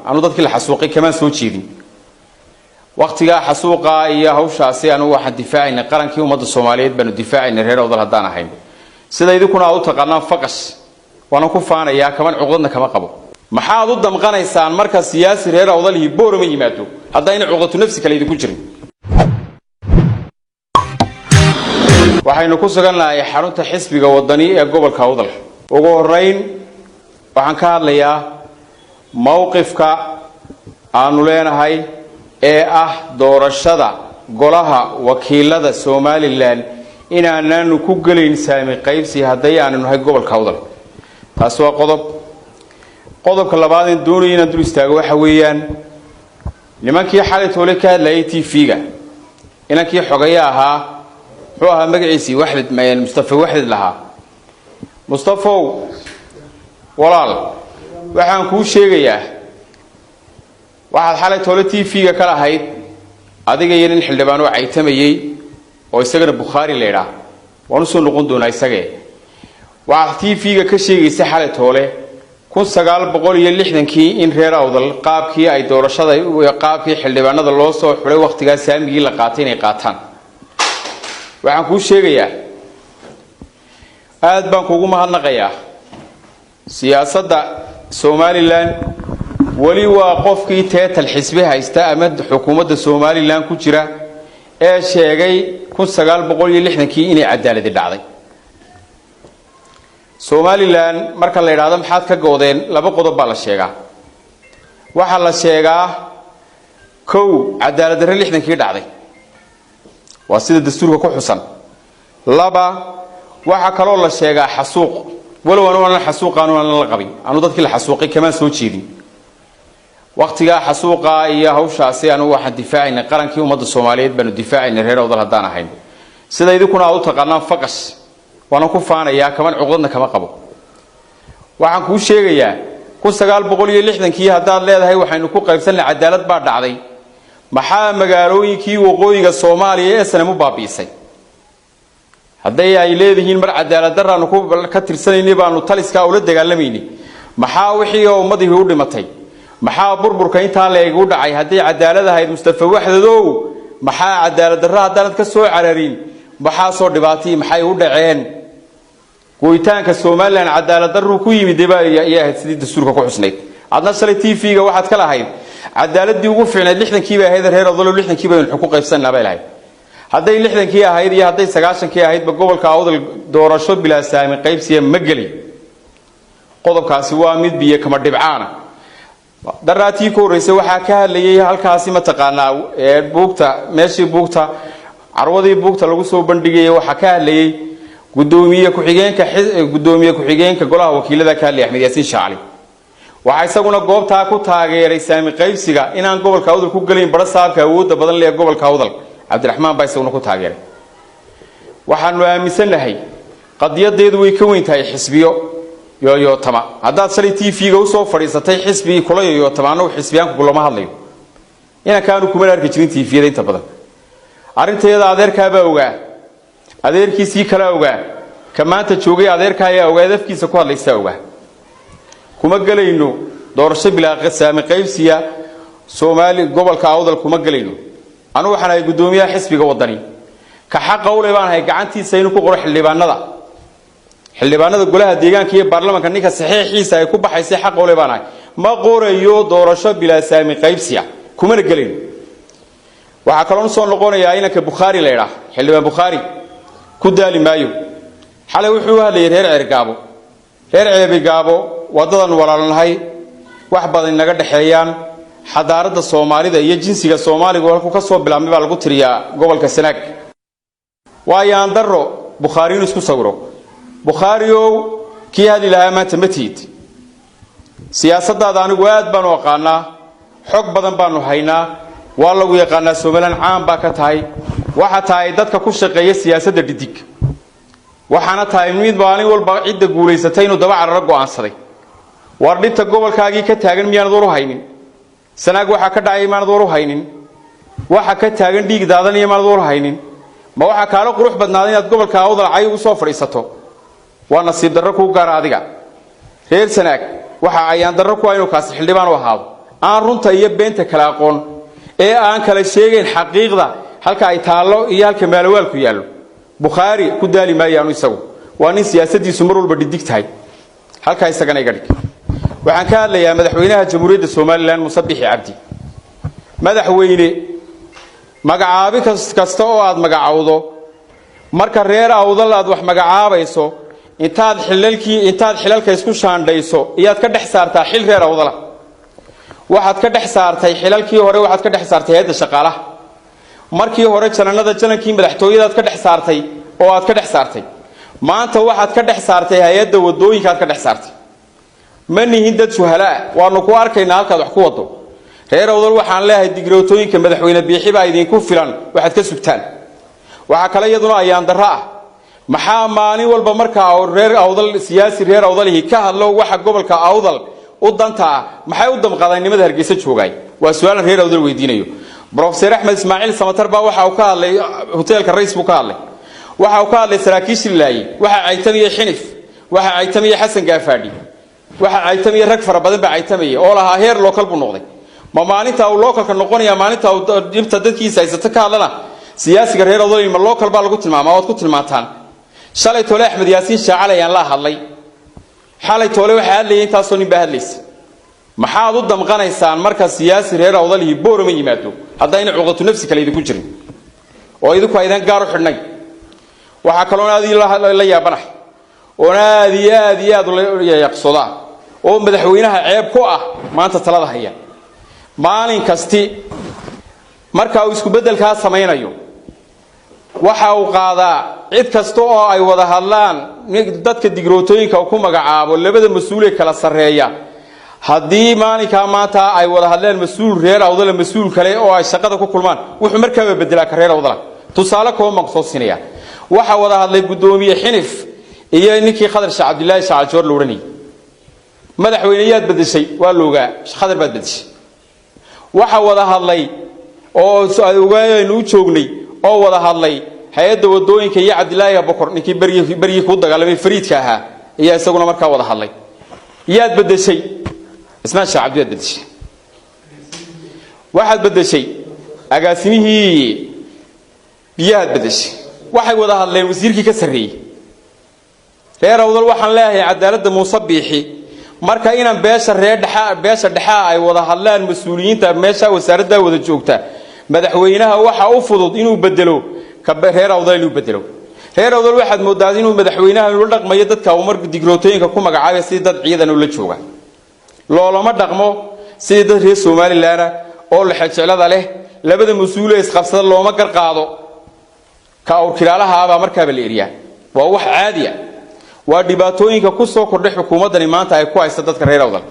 anu dadkii la xasuuqay kama soo jeedin waqtiga xasuuqa iyo hawshaasi anu waxaan difaacayna qarankii ummadda Soomaaliyeed banu difaacayna reer awdal hadaan ahayn sida idinku u taqaanaan faqas waana ku faanayaa kaman cuqdadna kama qabo maxaad u damqanaysaan marka siyaasi reer awdalhi boorama yimaado hadayna cuqdatu nafsi kale idinku jirin waxaynu ku sugannahay xarunta xisbiga wadani ee gobolka awdal ugu horeyn waxaan ka hadlayaa mowqifka aanu leenahay ee doorashada golaha wakiilada Soomaaliland inaanu ku galeyn saami qaybsi haday aanu nahay gobolka awdal taas waa qodobka labaad ee doonayay inaan dul istaago waxa weeyaan nimankii xalay toole ka hadlayay TV-ga inankii xogaya ahaa wuxuu ahaa magaciisi waxlid mayeen Mustafa waxlid lahaa Mustafa walaal waxaan ku sheegayaa waxaad xalay toole TV-ga kala ahayd adiga yeelin xildhibaan oo caytamayay oo isagana Bukhari leeyahay waanu soo noqon doonaa isaga waxa TV-ga ka sheegaysa xalay toole 1960kii in reer awdal qaabkii ay doorashada iyo qaabkii xildhibaanada loo soo xulay waqtigaas saamigii la qaatay inay qaataan waxaan ku sheegayaa aad baan kugu mahadnaqayaa siyaasadda Somaliland wali waa qofkii teetal xisbi haysta ama xukuumadda Somaliland ku jira ee sheegay 1960kii inay cadaalad dhacday Somaliland marka la yiraahdo maxaad ka goodeen laba qodob baa la sheegaa waxa la sheegaa kow cadaalad darro 60kii dhacday waa sida dastuurka ku xusan laba waxa kale oo la sheegaa xasuuq walow aan xasuuqaanu aan la qabin anu dadkii la xasuuqay kama soo jeedin waqtiga xasuuqa iyo hawshaasi anu waxaan difaacayna qarankii ummadda Soomaaliyeed banu difaacayna reer awdal hadaan ahayn sida idinku u taqaanaan faqas waana ku faanayaa kaman cuqdadna kama qabo waxaan ku sheegayaa 1960kii hadaad leedahay waxaynu ku qaybsanay cadaalad baa dhacday maxaa magaalooyinkii waqooyiga Soomaaliya ee sanamu baabiisay haday ay leedihiin mar cadaalad darraan ku ka tirsanayni baanu taliska ula dagaalamayni maxaa wixii oo ummadii u dhimatay maxaa burburka inta la eegu dhacay haday cadaalad ahayd Mustafa waxdadow maxaa cadaalad darro hadaan ka soo cararin maxaa soo dhibaatay maxay u dhaceen go'itaanka Somaliland cadaalad darro ku yimid ayaa sidii dastuurka ku xusnayd adna shalay TV-ga waxaad ka lahayd cadaaladii ugu fiicnayd 60kii baa ahayd reer awdal 60kii baa ku qaybsanaa bay lahayd haday 60kii ahayd iyo haday 90kii ahayd ba gobolka awdal doorasho bilaa saami qaybsiga ma gali qodobkaasi waa mid biyo kama dhibcaana daraatii ku horeysay waxa ka hadlayay halkaasi ma taqaanaa ee buugta meeshii buugta carwadii buugta lagu soo bandhigay waxa ka hadlayay gudoomiye ku xigeenka golaha wakiilada ka hadlay Axmed Yaasiin Shaacali waxa isaguna goobta ku taageeray saami qaybsiga inaan gobolka awdal ku galeyn barasaabka awoodda badan leh gobolka awdal Cabdiraxmaan baa isaguna ku taageeray waxaanu aaminsanahay qadiyadeedu way ka weyn tahay xisbiyo yo tama hadaad shalay TV-ga u soo fadhiisatay xisbi kula yo tamaano xisbiyaanku kulama hadlayo ina kaanu kuma arki jirin TV-da inta badan arinteeda adeerka baa ogaa adeerkiisii kala ogaa kamaanta joogay adeerka ayaa ogaa dafkiisa ku hadlaysa ogaa kuma galayno doorasho bilaa saami qaybsiga Soomaali gobolka awdal kuma galayno anu waxaan ay gudoomiyaha xisbiga wadani ka xaq u leeyahay gacantiisa inuu ku qoro xildhibaanada golaha deegaanka iyo baarlamaanka ninka saxiixiisa ay ku baxaysay xaq u leeyahay ma qorayo doorasho bilaa saami qaybsiga kuma galayno waxa kale oo soo noqonaya inanka Bukhari leeyahay xildhibaan Bukhari ku daali maayo xalay wuxuu hadlayay reer ceebigaabo wadadan walaalnahay wax badan naga dhaxeeyaan xadaarada Soomaalida iyo jinsiga Soomaaliga halku ka soo bilaabmay baa lagu tiriyaa gobolka Sanaag waayaan darro Bukhari isku sawiro Bukhari oo kii hadii lahaa maanta matiid siyaasadda anigu aad baan u aqaanaa xog badan baanu haynaa waa lagu yaqaanaa Soomaaliland caan baa ka tahay waxa tahay dadka ku shaqeeya siyaasadda dhidig waxaana tahay mid maalin walba cid guuleysatay inuu daba cararo go'aansaday war dhinta gobolkaagii ka taagan miyaan dooru haynin Sanaag waxa ka dhacay maan dooru haynin waxa ka taagan dhiig daadanaya maan dooru haynin ma waxa kala qurux badnaaday inaad gobolka awdal ay ugu soo fadhiisato waa nasiib darro ku gaar adiga reer Sanaag waxa ayaan darro ku aynu kaas xildhibaan u ahaado aan runta iyo beenta kala aqoon ee aan kala sheegayn xaqiiqda halka ay taalo iyo halka maalwaalku yaallo Bukhari ku daali maayaan isagu waa nin siyaasadiisu mar walba dhidig tahay halka isagana iga dhig waxaan ka hadlayaa madaxweynaha jamhuuriyadda Soomaaliland Muuse Biixi Cabdi madaxweyne magacaabi kasta oo aad magacawdo marka reer awdal aad wax magacaabayso intaad xilalka isku shaandhayso iyaad ka dhex saartaa xil reer awdal waxaad ka dhex saartay xilalkii hore waxaad ka dhex saartay hay'adda shaqaalaha markii hore janankii madaxtooyada ka dhex saartay oo aad ka dhex saartay maanta waxaad ka dhex saartay hay'adda wadooyinka aad ka dhex saartay manihin dad suhala waanu ku arkaynaa halkaad wax ku wado reer awdal waxaan leeyahay digrootooyinka madaxweyne Biixi baa idinku filan waxaad ka sugtaan waxa kale iyaduna ayaan darro ah maxaa maalin walba marka reer awdal siyaasi reer awdalihi ka hadlo waxa gobolka awdal u danta maxay u damqadaynimada Hargeysa joogay waa su'aal reer awdal weydiinayo Professor Ahmed Ismail Samatar baa waxa uu ka hadlay hoteelka Rays buu ka hadlay waxa uu ka hadlay saraakiisha ilaahay waxa ay tamiyay xinif waxa ay tamiyay Xasan Gaafadhi waxa ay tamiyay rag fara badan baa ay tamiyay oo lahaa heer local buu noqday ma maalinta uu localka noqonaya maalinta uu dibta dadkiisa haysata ka hadlana siyaasiga reer awdal ma local baa lagu tilmaamaa oo ku tilmaantaan shalay toole Axmed Yaasiin Shaacale ayaan la hadlay xalay toole waxa hadlayay intaas oo nin baa hadlaysay maxaad u damqanaysaan marka siyaasi reer awdal boorama yimaado haddayna cuqdatu nafsi kale idinku jirin oo idinku aydan gaar u xidhnay waxa kale oo aad la yaabanahay oo aad la yaqsooda oo madaxweynaha ceeb ku ah maanta talada haya maalin kasti marka uu isku bedelka sameeynayo waxa uu qaadaa cid kasta oo ay wada hadlaan dadka digrootooyinka ku magacaabo labada mas'uul kala sareeya haddii maalinka maanta ay wada hadleen mas'uul reer awdal mas'uul kale oo ay shaqada ku kulmaan wuxuu markaa bedelaa reer awdal tusaale koo maqsuusinaya waxa wada hadlay gudoomiye xinif iyo ninkii Khadar Sheekh Cabdullaahi Shacal Joor Luurani madaxweynayaad bedeshay waa looga Khadar baad bedeshay waxa wada hadlay oo ogaayeen u joognay oo wada hadlay hay'adda wadooyinka iyo Cabdullaahi Abukar ninkii bariyi ku dagaalamay Fariidka ahaa iyo isaguna markaa wada hadlay yaad bedeshay isna Sheekh Cabdullaahi bedeshay waxaad bedeshay agaasimihii biyaad bedeshay waxay wada hadleen wasiirkii ka sareeyay reer awdal waxaan leeyahay cadaaladda Muuse Biixi marka inaan beesha dhaxa ay wada hadlaan mas'uuliyiinta meesha wasaaradda wada joogta madaxweynaha waxa u fudud inuu bedelo ka reer awdal inuu bedelo reer awdal waxaad moodaa inuu madaxweynaha uu dhaqmayo dadka uu mar digrootooyinka ku magacaabay si dad ciidan uu la jooga loolama dhaqmo si dad reer Soomaaliland oo la xajcelada leh labada mas'uul ee isqabsada looma garqaado ka uu kilaalaha aba markaa la eriyaa waa wax caadi ah waa dhibaatooyinka ku soo kordhay xukuumadani maanta ay ku haysta dadka reer awdal